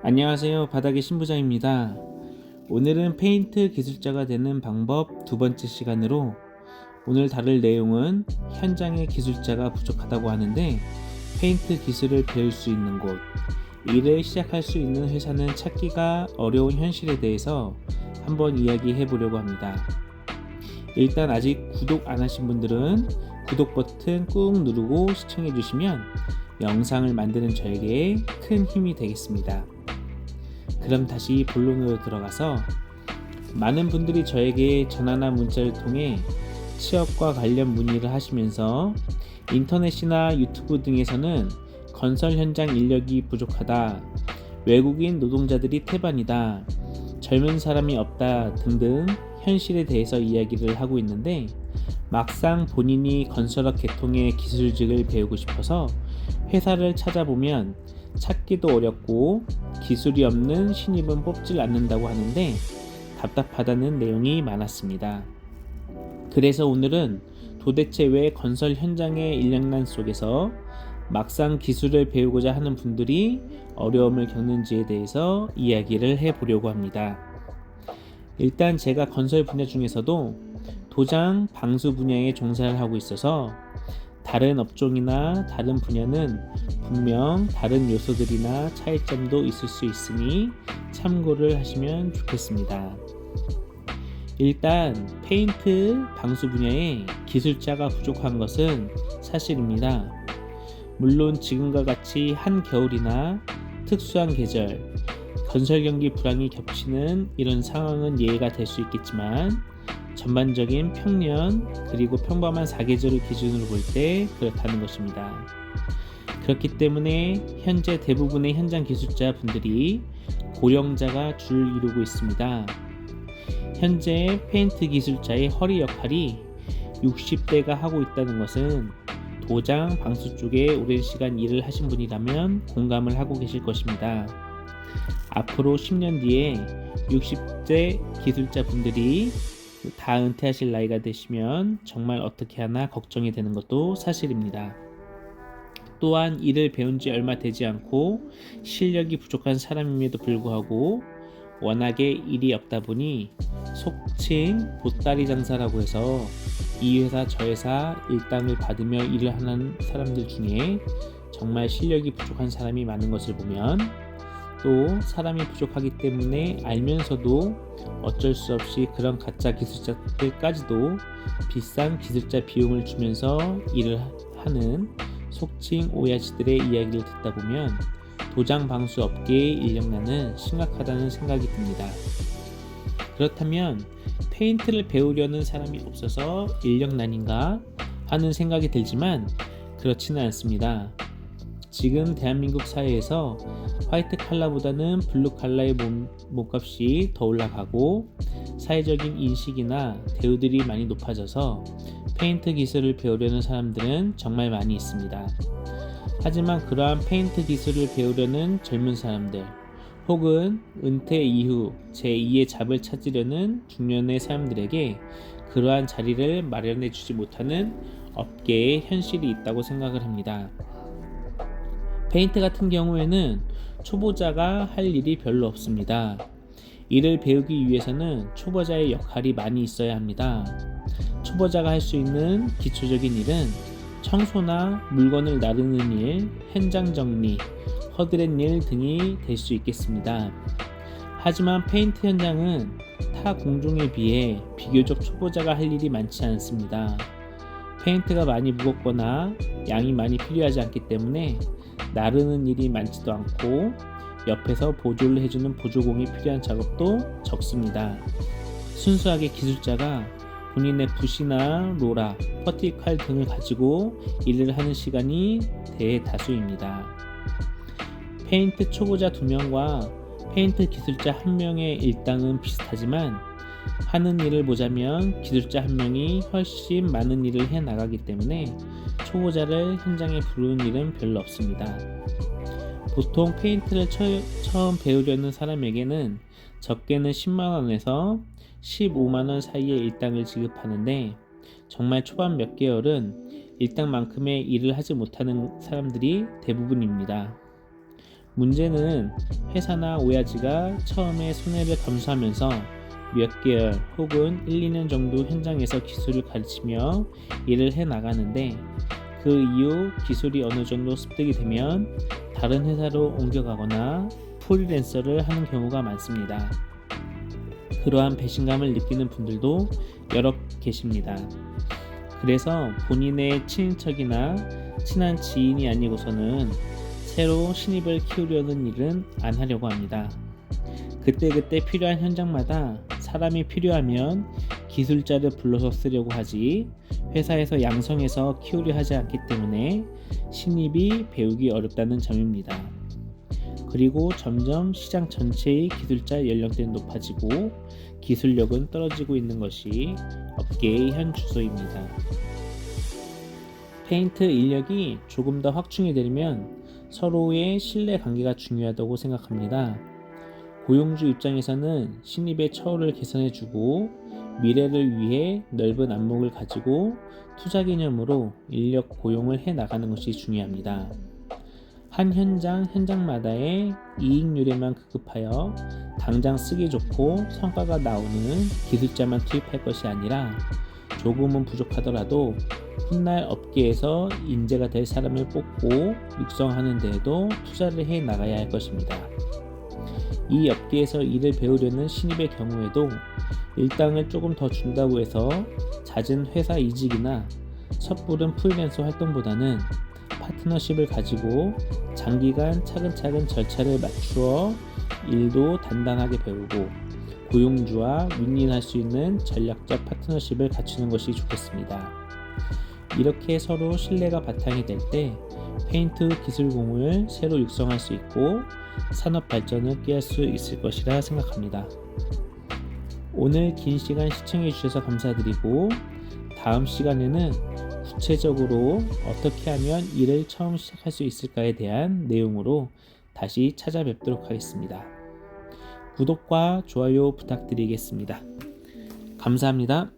안녕하세요. 바닥의 신부장입니다. 오늘은 페인트 기술자가 되는 방법 두 번째 시간으로 오늘 다룰 내용은 현장에 기술자가 부족하다고 하는데 페인트 기술을 배울 수 있는 곳, 일을 시작할 수 있는 회사는 찾기가 어려운 현실에 대해서 한번 이야기해 보려고 합니다. 일단 아직 구독 안 하신 분들은 구독 버튼 꾹 누르고 시청해 주시면 영상을 만드는 저에게 큰 힘이 되겠습니다. 그럼 다시 본론으로 들어가서 많은 분들이 저에게 전화나 문자를 통해 취업과 관련 문의를 하시면서 인터넷이나 유튜브 등에서는 건설 현장 인력이 부족하다, 외국인 노동자들이 태반이다, 젊은 사람이 없다 등등 현실에 대해서 이야기를 하고 있는데 막상 본인이 건설업 계통의 기술직을 배우고 싶어서 회사를 찾아보면 찾기도 어렵고 기술이 없는 신입은 뽑질 않는다고 하는데 답답하다는 내용이 많았습니다. 그래서 오늘은 도대체 왜 건설 현장의 인력난 속에서 막상 기술을 배우고자 하는 분들이 어려움을 겪는지에 대해서 이야기를 해보려고 합니다. 일단 제가 건설 분야 중에서도 도장, 방수 분야에 종사를 하고 있어서 다른 업종이나 다른 분야는 분명 다른 요소들이나 차이점도 있을 수 있으니 참고를 하시면 좋겠습니다. 일단 페인트, 방수 분야에 기술자가 부족한 것은 사실입니다. 물론 지금과 같이 한겨울이나 특수한 계절, 건설 경기 불황이 겹치는 이런 상황은 예외가 될 수 있겠지만 전반적인 평년 그리고 평범한 사계절을 기준으로 볼 때 그렇다는 것입니다. 그렇기 때문에 현재 대부분의 현장 기술자 분들이 고령자가 줄 이루고 있습니다. 현재 페인트 기술자의 허리 역할이 60대가 하고 있다는 것은 도장, 방수 쪽에 오랜 시간 일을 하신 분이라면 공감을 하고 계실 것입니다. 앞으로 10년 뒤에 60대 기술자 분들이 다 은퇴하실 나이가 되시면 정말 어떻게 하나 걱정이 되는 것도 사실입니다. 또한 일을 배운 지 얼마 되지 않고 실력이 부족한 사람임에도 불구하고 워낙에 일이 없다 보니 속칭 보따리 장사라고 해서 이 회사 저 회사 일당을 받으며 일을 하는 사람들 중에 정말 실력이 부족한 사람이 많은 것을 보면 또 사람이 부족하기 때문에 알면서도 어쩔 수 없이 그런 가짜 기술자들까지도 비싼 기술자 비용을 주면서 일을 하는 속칭 오야지들의 이야기를 듣다 보면 도장 방수 업계의 인력난은 심각하다는 생각이 듭니다. 그렇다면 페인트를 배우려는 사람이 없어서 인력난인가 하는 생각이 들지만 그렇지는 않습니다. 지금 대한민국 사회에서 화이트 칼라보다는 블루 칼라의 몸값이 더 올라가고 사회적인 인식이나 대우들이 많이 높아져서 페인트 기술을 배우려는 사람들은 정말 많이 있습니다. 하지만 그러한 페인트 기술을 배우려는 젊은 사람들 혹은 은퇴 이후 제2의 잡을 찾으려는 중년의 사람들에게 그러한 자리를 마련해 주지 못하는 업계의 현실이 있다고 생각을 합니다. 페인트 같은 경우에는 초보자가 할 일이 별로 없습니다. 이를 배우기 위해서는 초보자의 역할이 많이 있어야 합니다. 초보자가 할 수 있는 기초적인 일은 청소나 물건을 나르는 일, 현장 정리, 허드렛 일 등이 될 수 있겠습니다. 하지만 페인트 현장은 타 공종에 비해 비교적 초보자가 할 일이 많지 않습니다. 페인트가 많이 무겁거나 양이 많이 필요하지 않기 때문에 나르는 일이 많지도 않고 옆에서 보조를 해주는 보조공이 필요한 작업도 적습니다. 순수하게 기술자가 본인의 붓이나 로라, 퍼티칼 등을 가지고 일을 하는 시간이 대다수입니다. 페인트 초보자 2명과 페인트 기술자 1명의 일당은 비슷하지만 하는 일을 보자면 기술자 1명이 훨씬 많은 일을 해 나가기 때문에 초보자를 현장에 부르는 일은 별로 없습니다. 보통 페인트를 처음 배우려는 사람에게는 적게는 10만원에서 15만원 사이의 일당을 지급하는데 정말 초반 몇 개월은 일당만큼의 일을 하지 못하는 사람들이 대부분입니다. 문제는 회사나 오야지가 처음에 손해를 감수하면서 몇 개월 혹은 1, 2년 정도 현장에서 기술을 가르치며 일을 해 나가는데 그 이후 기술이 어느 정도 습득이 되면 다른 회사로 옮겨가거나 프리랜서를 하는 경우가 많습니다. 그러한 배신감을 느끼는 분들도 여러 계십니다. 그래서 본인의 친인척이나 친한 지인이 아니고서는 새로 신입을 키우려는 일은 안 하려고 합니다. 그때그때 필요한 현장마다 사람이 필요하면 기술자를 불러서 쓰려고 하지 회사에서 양성해서 키우려 하지 않기 때문에 신입이 배우기 어렵다는 점입니다. 그리고 점점 시장 전체의 기술자 연령대는 높아지고 기술력은 떨어지고 있는 것이 업계의 현 추세입니다. 페인트 인력이 조금 더 확충이 되려면 서로의 신뢰 관계가 중요하다고 생각합니다. 고용주 입장에서는 신입의 처우를 개선해주고 미래를 위해 넓은 안목을 가지고 투자 개념으로 인력 고용을 해 나가는 것이 중요합니다. 한 현장마다의 이익률에만 급급하여 당장 쓰기 좋고 성과가 나오는 기술자만 투입할 것이 아니라 조금은 부족하더라도 훗날 업계에서 인재가 될 사람을 뽑고 육성하는 데에도 투자를 해 나가야 할 것입니다. 이 업계에서 일을 배우려는 신입의 경우에도 일당을 조금 더 준다고 해서 잦은 회사 이직이나 섣부른 프리랜서 활동보다는 파트너십을 가지고 장기간 차근차근 절차를 맞추어 일도 단단하게 배우고 고용주와 윈윈할 수 있는 전략적 파트너십을 갖추는 것이 좋겠습니다. 이렇게 서로 신뢰가 바탕이 될 때 페인트 기술공을 새로 육성할 수 있고 산업 발전을 꾀할 수 있을 것이라 생각합니다. 오늘 긴 시간 시청해 주셔서 감사드리고 다음 시간에는 구체적으로 어떻게 하면 일을 처음 시작할 수 있을까에 대한 내용으로 다시 찾아뵙도록 하겠습니다. 구독과 좋아요 부탁드리겠습니다. 감사합니다.